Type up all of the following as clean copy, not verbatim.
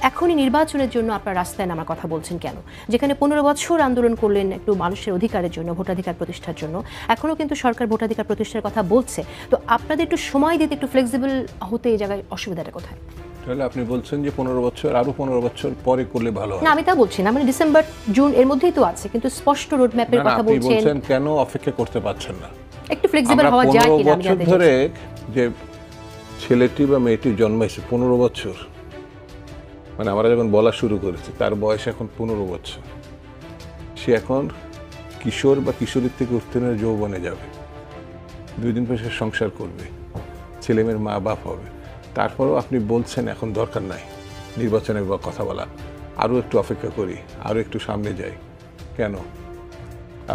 এখনই নির্বাচনের জন্য আপনার রাস্তায় নামার কথা বলছেন কেন? যেখানে 15 বছর আন্দোলন করলেন একটু মানুষের অধিকারের জন্য, ভোটাধিকার প্রতিষ্ঠার জন্য, এখনও কিন্তু সরকার ভোটাধিকার প্রতিষ্ঠার কথা বলছে। তো আপনাদের একটু সময় দিতে, একটু ফ্লেক্সিবল হতে এই জায়গায় অসুবিধাটা কোথায়? তাহলে আপনি বলছেন যে 15 বছর আরো 15 বছর পরে করলে ভালো হয়। না, আমি তা বলছি না, মানে ডিসেম্বর জুন এর মধ্যেই তো আছে, কিন্তু স্পষ্ট রোড ম্যাপের কথা আপনি বলছেন। বলছেন কেন অপেক্ষা করতে পারছেন না? একটু ফ্লেক্সিবল হওয়া যায় কিনা আমি জানতে চাই। ধরে যে ছেলেটি বা মেয়েটি জন্মাইছে 15 বছর, মানে আমরা যখন বলা শুরু করেছি তার বয়স এখন 15 বছর, সে এখন কিশোর বা কিশোরীর থেকে উত্তীর্ণ যৌবনে যাবে, 2 দিন পর সে সংসার করবে, ছেলেমেয়ের মা বাপ হবে। তারপরেও আপনি বলছেন এখন দরকার নাই নির্বাচনের কথা বলা, আরও একটু অপেক্ষা করি, আরও একটু সামনে যাই। কেন?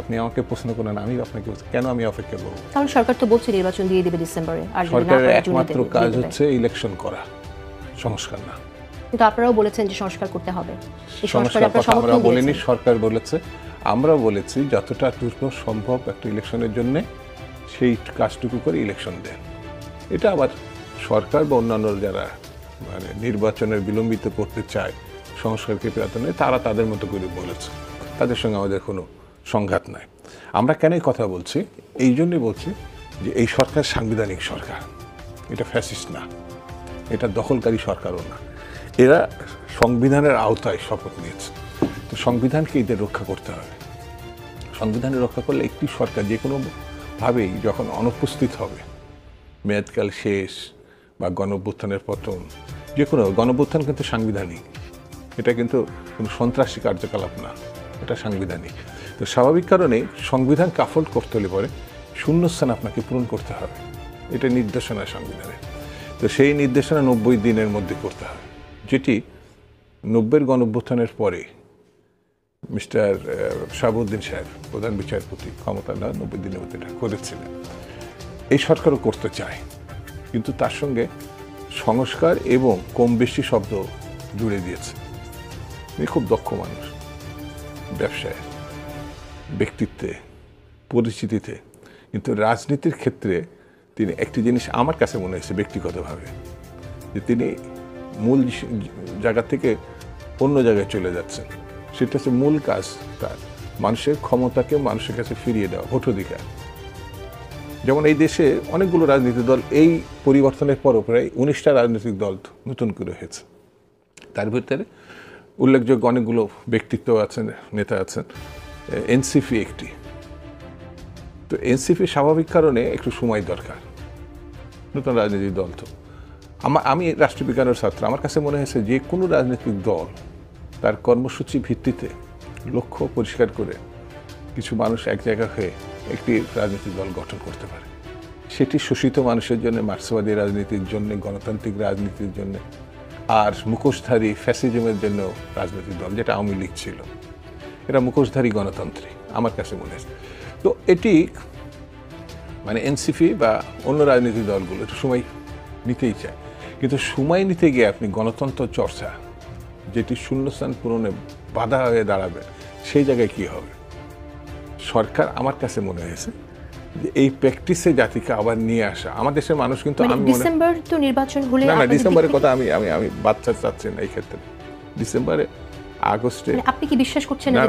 আপনি আমাকে প্রশ্ন করেন, আমি আপনাকে কেন আমি অপেক্ষা করব? কারণ সরকার তো বলছে নির্বাচন দিয়ে দিবে ডিসেম্বরে, আর সরকারের একমাত্র কাজ হচ্ছে ইলেকশন করা, সংস্কার না। কিন্তু আপনারাও বলেছেন যে সংস্কার করতে হবে। এই সংস্কার কথা আমরা বলিনি, সরকার বলেছে। আমরা বলেছি যতটা সম্ভব একটা ইলেকশনের জন্য সেই কাজটুকু করে ইলেকশন দেন। এটা আবার সরকার বা অন্যান্য যারা মানে নির্বাচনের বিলম্বিত করতে চায়, সংস্কারকে প্রাধান্য তারা তাদের মতো করে বলেছে, তাদের সঙ্গে আমাদের কোনো সংঘাত নাই। আমরা কেন কথা বলছি? এই জন্যই বলছি যে এই সরকার সাংবিধানিক সরকার, এটা ফ্যাসিস্ট না, এটা দখলকারী সরকারও না। এরা সংবিধানের আওতায় শপথ নিয়েছে, তো সংবিধানকে এদের রক্ষা করতে হবে। সংবিধানে রক্ষা করলে একটি সরকার যে কোনোভাবেই যখন অনুপস্থিত হবে, মেয়াদকাল শেষ বা গণঅভ্যুত্থানের পতন, যে কোনো গণঅভ্যুত্থান কিন্তু সাংবিধানিক, এটা কিন্তু কোনো সন্ত্রাসী কার্যকলাপ না, এটা সাংবিধানিক। তো স্বাভাবিক কারণে সংবিধান কাফল করতে হলে পরে শূন্যস্থান আপনাকে পূরণ করতে হবে, এটা নির্দেশনা সংবিধানে। তো সেই নির্দেশনা 90 দিনের মধ্যে করতে হবে, যেটি 90-এর গণঅভ্যুত্থানের পরে মিস্টার শাহাবুদ্দিন সাহেব প্রধান বিচারপতি ক্ষমতা না 90 দিনের মধ্যে এটা করেছিলেন। এই সরকারও করতে চায়, কিন্তু তার সঙ্গে সংস্কার এবং কম বেশি শব্দ জুড়ে দিয়েছে। তিনি খুব দক্ষ মানুষ, ব্যবসায়, ব্যক্তিত্বে, পরিচিতিতে, কিন্তু রাজনীতির ক্ষেত্রে তিনি একটি জিনিস আমার কাছে মনে হয়েছে ব্যক্তিগতভাবে, যে তিনি মূল জায়গা থেকে অন্য জায়গায় চলে যাচ্ছেন। সেটা হচ্ছে মূল কাজ তার, মানুষের ক্ষমতাকে মানুষের কাছে ফিরিয়ে দেওয়া, ভোটাধিকার। যেমন এই দেশে অনেকগুলো রাজনৈতিক দল, এই পরিবর্তনের পরও প্রায় 19টা রাজনৈতিক দল নতুন করে হয়েছে। তার ভিতরে উল্লেখযোগ্য অনেকগুলো ব্যক্তিত্ব আছেন, নেতা আছেন, এনসিপি একটি। তো এনসিপি স্বাভাবিক কারণে একটু সময় দরকার, নতুন রাজনৈতিক দল। তো আমি রাষ্ট্রবিজ্ঞানের ছাত্র, আমার কাছে মনে হয়েছে যে কোনো রাজনৈতিক দল তার কর্মসূচি ভিত্তিতে লক্ষ্য পরিষ্কার করে কিছু মানুষ এক জায়গা হয়ে একটি রাজনৈতিক দল গঠন করতে পারে। সেটি শোষিত মানুষের জন্য, মার্ক্সবাদী রাজনীতির জন্য, গণতান্ত্রিক রাজনীতির জন্য, আর মুখোশধারী ফ্যাসিজমের জন্য রাজনৈতিক দল, যেটা আওয়ামী লীগ ছিল, এটা মুখোশধারী গণতন্ত্রী আমার কাছে মনে হয়েছে। তো এটি মানে এনসিপি বা অন্য রাজনৈতিক দলগুলো একটু সময় নিতেই চায়, কিন্তু সময় নিতে গিয়ে আপনি গণতন্ত্র চর্চা, যেটি শূন্যস্থান পূরণে বাধা হয়ে দাঁড়াবে, সেই জায়গায় কি হবে? সরকার আমার কাছে মনে হয়েছে যে এই প্র্যাকটিসে জাতিকে আবার নিয়ে আসা। আমার দেশের মানুষ কিন্তু আমি ডিসেম্বর তো নির্বাচন হলে, না ডিসেম্বরের কথা আমি বাচ্চা চাচ্ছি না এই ক্ষেত্রে। ডিসেম্বরে, আগস্টে আপনি কি বিশ্বাস করছেন না?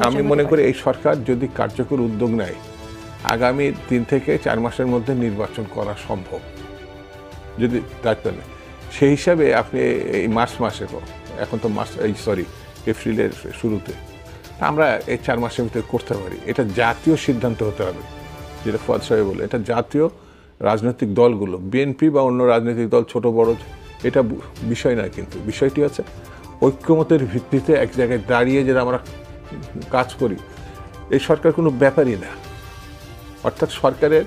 আমি মনে করি এই সরকার যদি কার্যকর উদ্যোগ নেয়, আগামী 3 থেকে 4 মাসের মধ্যে নির্বাচন করা সম্ভব, যদি দায়িত্ব নেয়। সেই হিসাবে আপনি এই মাসে, এখন তো এপ্রিলের শুরুতে, আমরা এই 4 মাসের ভিতরে করতে পারি। এটা জাতীয় সিদ্ধান্ত হতে হবে, যেটা ফুয়াদ সাহেব বলে, এটা জাতীয় রাজনৈতিক দলগুলো, বিএনপি বা অন্য রাজনৈতিক দল, ছোট বড়, এটা বিষয় নয়। কিন্তু বিষয়টি আছে ঐক্যমতের ভিত্তিতে এক জায়গায় দাঁড়িয়ে যেটা আমরা কাজ করি। এই সরকার কোনো ব্যাপারই না, অর্থাৎ সরকারের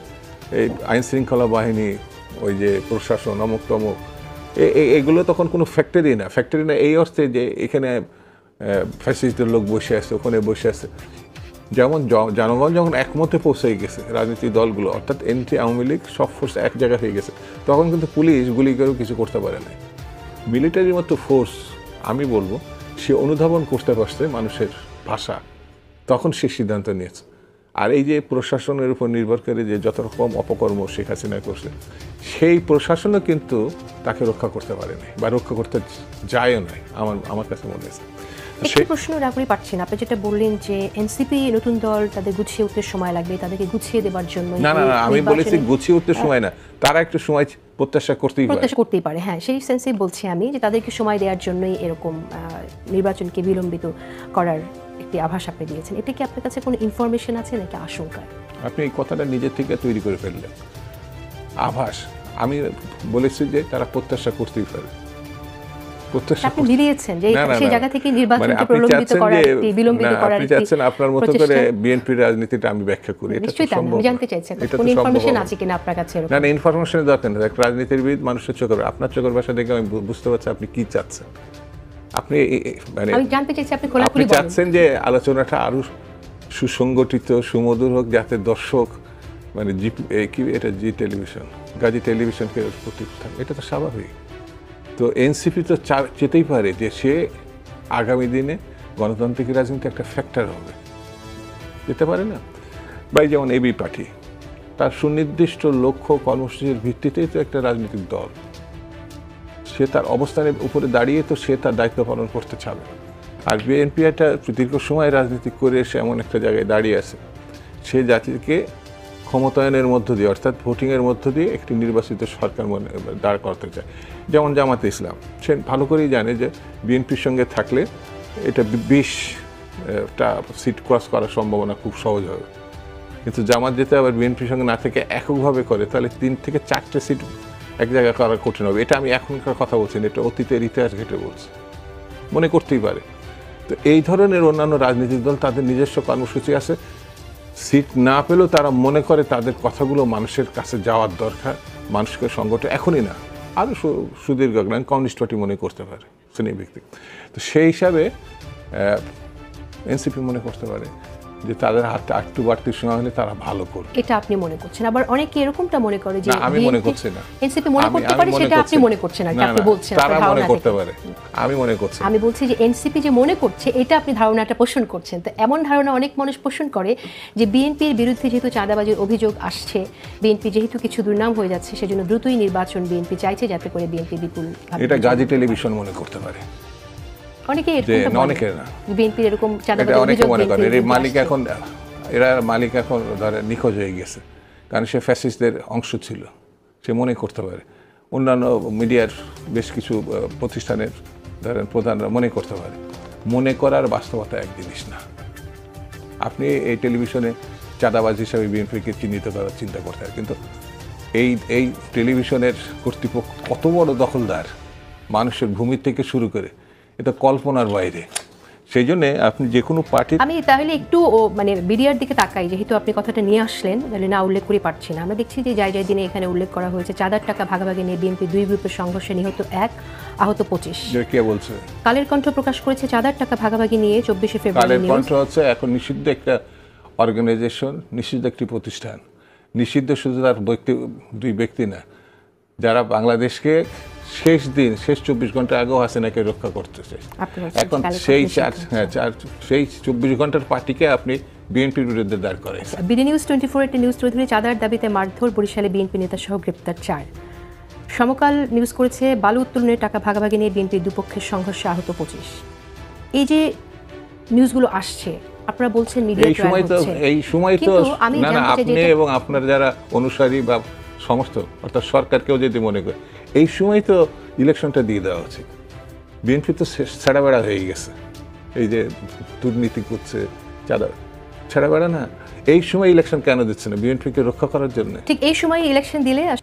এই আইন শৃঙ্খলা বাহিনী, ওই যে প্রশাসন, অমুক তমুক, এগুলো তখন কোনো ফ্যাক্টরি না এই অর্থে যে এখানে ফ্যাসিস্টদের লোক বসে আছে, ওখানে বসে আছে। যেমন জনগণ যখন একমতে পৌঁছে গেছে, রাজনৈতিক দলগুলো অর্থাৎ এনটি, আওয়ামী লীগ, সব ফোর্স এক জায়গায় হয়ে গেছে, তখন কিন্তু পুলিশ গুলি করেও কিছু করতে পারে না। মিলিটারির মতো ফোর্স, আমি বলবো, সে অনুধাবন করতে পারছে মানুষের ভাষা, তখন সে সিদ্ধান্ত নিয়েছে। আর এই যে প্রশাসনের উপর নির্ভর করে যে যত রকম অপকর্ম শেখ হাসিনা করছে, সেই প্রশাসনও কিন্তু তাকে রক্ষা করতে পারেনি বা রক্ষা করতে যায়ও নাই আমার কাছে মনে হয়েছে। একটি প্রশ্ন না করে পাচ্ছি না, আপনি যেটা বললেন যে এনসিপি নতুন দল, তাদের গুছিয়ে উঠতে সময় লাগবে, তাদেরকে গুছিয়ে দেওয়ার জন্য। না না আমি বলেছি গুছিয়ে উঠতে সময় না, তারা একটু সময় প্রত্যাশা করতেই পারে। হ্যাঁ, সেই সেন্সেই বলছি আমি যে তাদেরকে সময় দেওয়ার জন্যই এরকম নির্বাচনকে বিলম্বিত করার একটি আভাস আপনি দিয়েছেন। এটা কি আপনার কাছে কোনো ইনফরমেশন আছে নাকি আশঙ্কা? আপনি এই কথাটা নিজের থেকে তৈরি করে ফেললেন। আভাস আমি বলেছি যে তারা প্রত্যাশা করতেই পারে। আপনি মিলিয়েছেন যে সেই জায়গা থেকে নির্বাচনকে প্রলম্বিত করার একটি বিলম্বিত করার আপনি চাচ্ছেন আপনার মতো করে বিএনপির রাজনীতিটা আমি ব্যাখ্যা করি। এটা তো সম্ভব। আমি জানতে চাইছি কোনো ইনফরমেশন আছে কিনা আপনার কাছে? না না, ইনফরমেশনের দরকার নেই। একটা রাজনীতিবিদ মানুষের চোখের, আপনার চোখের ভাষা দেখে আমি বুঝতে পারছি আপনি কি চাচ্ছেন। আপনি মানে আমি জানতে চাইছি আপনি খোলাখুলি বলেন। চাচ্ছেন যে আলোচনাটা আরো সুসংগঠিত সুমধুর হোক, যাতে দর্শক মানে এটা জি টেলিভিশন, গাজী টেলিভিশনকে প্রতিষ্ঠান, এটা তো স্বাভাবিক। তো এনসিপি তো চেতেই পারে যে সে আগামী দিনে গণতান্ত্রিক রাজনীতি একটা ফ্যাক্টর হবে, যেতে পারে না। বা যেমন এবি পার্টি, তার সুনির্দিষ্ট লক্ষ্য কর্মসূচির ভিত্তিতেই তো একটা রাজনৈতিক দল, সে তার অবস্থানের উপরে দাঁড়িয়ে তো সে তার দায়িত্ব পালন করতে চাবে। আর বিএনপি একটা দীর্ঘ সময় রাজনীতি করে এসে এমন একটা জায়গায় দাঁড়িয়ে আছে, সে জাতিকে ক্ষমতায়নের মধ্য দিয়ে, অর্থাৎ ভোটিংয়ের মধ্য দিয়ে একটি নির্বাচিত সরকার দাঁড় করতে চায়। যেমন জামাতে ইসলাম, সে ভালো করেই জানে যে বিএনপির সঙ্গে থাকলে এটা 20টা সিট ক্রস করার সম্ভাবনা খুব সহজ হবে। কিন্তু জামাত যেতে আবার বিএনপির সঙ্গে না থেকে এককভাবে করে, তাহলে 3 থেকে 4টে সিট এক জায়গায় করা কঠিন হবে। এটা আমি এখনকার কথা বলছি না, এটা অতীতের ইতিহাস ঘেটে বলছি, মনে করতেই পারে। তো এই ধরনের অন্যান্য রাজনৈতিক দল তাদের নিজস্ব কর্মসূচি আছে, সিট না পেলেও তারা মনে করে তাদের কথাগুলো মানুষের কাছে যাওয়ার দরকার, মানুষকে সংগঠন এখনই না আরও সুদীর্ঘকালীন কমিউনিস্ট পার্টি মনে করতে পারে শ্রেণী ব্যক্তি। তো সেই হিসাবে এনসিপি মনে করতে পারে যে তাদের হাতে একটু বাড়তি সময় হলে তারা ভালো করবে। এটা আপনি মনে করছেন, আবার অনেকে এরকমটা মনে করে যে আমি মনে করছি না, এনসিপি মনে করতে পারে, সেটা আপনি মনে করছেন না, আপনি বলছেন তারা মনে করতে পারে, আমি মনে করছি। আমি বলছি যে এনসিপি যে মনে করছে, এটা আপনি ধারণাটা পোষণ করছেন। তো এমন ধারণা অনেক মানুষ পোষণ করে যে বিএনপির বিরুদ্ধে যেহেতু চাঁদাবাজির অভিযোগ আসছে, বিএনপি যেহেতু কিছু দুর্নাম হয়ে যাচ্ছে, সেজন্য দ্রুতই নির্বাচন বিএনপি চাইছে, যাতে করে বিএনপি বিপুল। এটা গাজী টেলিভিশন মনে করতে পারে, অনেকে না, বিএনপির এরকম চাঁদাবাজির অনেকে মনে করে এর মালিক এখন, এরা মালিক এখন ধরে নিখোঁজ হয়ে গেছে, কারণ সে ফ্যাসিস্টদের অংশ ছিল, সে মনে করতে পারে। অন্যান্য মিডিয়ার বেশ কিছু প্রতিষ্ঠানের ধরেন প্রধানরা মনে করতে পারে। মনে করার বাস্তবতা এক জিনিস না। আপনি এই টেলিভিশনে চাঁদাবাজ হিসাবে বিএনপিকে চিহ্নিত করার চিন্তা করতে হয়, কিন্তু এই টেলিভিশনের কর্তৃপক্ষ কত বড় দখলদার, মানুষের ভূমি থেকে শুরু করে, এটা কল্পনার বাইরে। সেই জন্য আপনি যে কোনো পার্টি, আমি তাহলে একটু মানে বিডিআর দিকে তাকাই, যেহেতু আপনি কথাটা নিয়ে আসলেন, তাহলে না উল্লেখ করে পারছি না। আমরা দেখছি যে যাই দিনে এখানে উল্লেখ করা হয়েছে চাঁদার টাকা ভাগাভাগি নিয়ে বিএনপি 2 গ্রুপের সংঘর্ষে নিহত 1, আহত 25। কে বলছে? কালের কণ্ঠ প্রকাশ করেছে চাঁদার টাকা ভাগাভাগি নিয়ে 24 ফেব্রুয়ারি। কালের কণ্ঠ হচ্ছে এখন নিষিদ্ধ একটা অর্গানাইজেশন, নিষিদ্ধ একটি প্রতিষ্ঠান। নিষিদ্ধ শুধু তার দুই ব্যক্তি না, যারা বাংলাদেশকে শেষ 24 ঘন্টা আগেও হাসিনাকে রক্ষা করতেছে। এখন সেই 24 ঘন্টার পার্টিকে আপনি বিএনপির বিরুদ্ধে দাঁড় করাইছেন। বিডি নিউজ 24 একটি নিউজ চৌধুরী চাঁদার দাবিতে মারধর, বরিশালে বিএনপি নেতা সহ গ্রেপ্তার 4। সমকাল নিউজ করেছে বালু উত্তোলনের টাকা ভাগাভাগি নিয়ে বিএনপির দুপক্ষের সংঘর্ষে আহত 25। এই যে নিউজগুলো আসছে, আপনারা বলছেন মিডিয়া ট্রায়াল হচ্ছে, এই সময় তো না না, আপনি এবং আপনার যারা অনুসারী বা সমস্ত, অর্থাৎ সরকারকেও যদি মনে করে এই সময় তো ইলেকশনটা দিয়ে দেওয়া উচিত। বিএনপি তো ছেড়া বেড়া হয়ে গেছে, এই যে দুর্নীতি করছে, ছেড়া বেড়া না, এই সময় ইলেকশন কেন দিচ্ছে না? বিএনপিকে রক্ষা করার জন্য। ঠিক এই সময় ইলেকশন দিলে